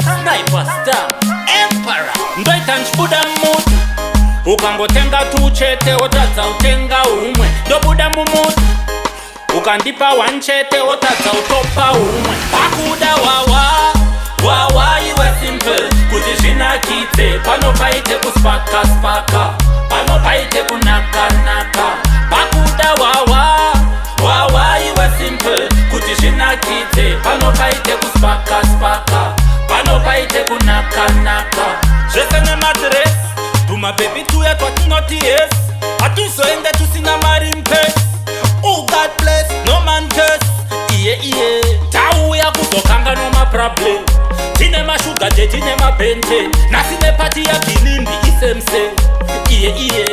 Sniper Star Emperor Ndoita nchibuda mmutu ukangotenga tuchete otatsa utenga umwe ndobuda mumutu ukandipa wanchete otatsa utopa umwe pakuda wawa iwe simple kuti zvinakidze pano paite kuspaka spaka pano paite kunaka pakuda wawa iwe simple kuti zvinakidze pano paite kuspaka spaka pano paite kunaka zvese nemadiresi tumabebi tuya twatinoti yes hatuzoende tusina mari mpesi God bless no man curse iye tauya kuzokanga nemaproblem tine mashuga je tine mabente nasine pati ya kinimbi isemse iye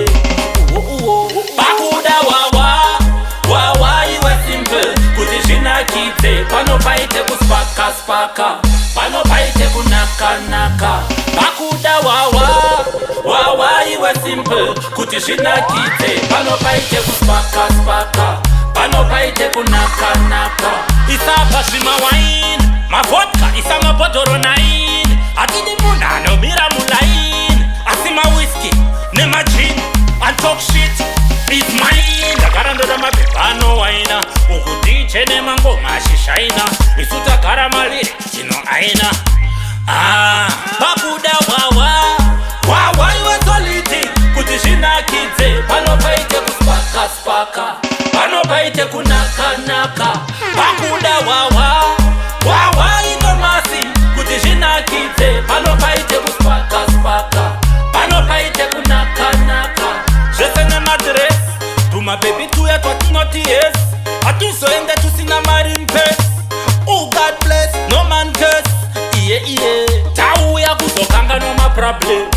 pakuda wawa iwe simple kuti zvinakidze pano paite kuspaka spaka pano paite kunaka pakuda wawa iwe simple kuti zvinakidze pano paite kuspaka spaka pano paite kunaka isapa zvimawaini mavodka isa mabhodhoro 9 hatidi munhu anomira mulaini asi mawhiski nemajini antalk shit is mine ndagara ndoda mapepa anowaina ukudije nemangoma ashishaina isu tagara maliri chino aina pakuda wawa iwe soliti kuti zvinakidze pano paite kuspaka spaka pano paite kunaka pakuda wawa inomasi kuti zvinakidze pano paite kuspaka spaka pano paite kunaka zvese nemadiresi tumabebi tuya twatinoti yes hatuzoende tusina mari mpesi God bless no man curse iye tauya kuzokanga nemaproblem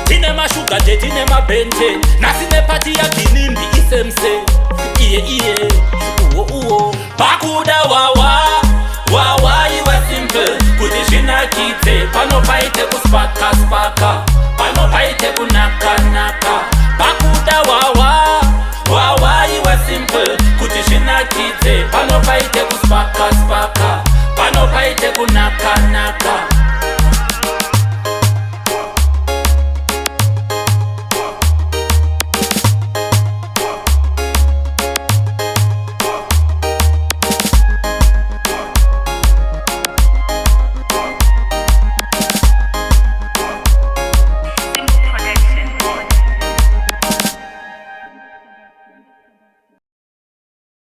tine mashuga je tine mabente nasine pati ya kinimbi isemse iye pakuda wawa iwe simple kuti zvinakidze pano paite kuspaka spaka pano paite kunaka pakuda wawa iwe simple kuti zvinakidze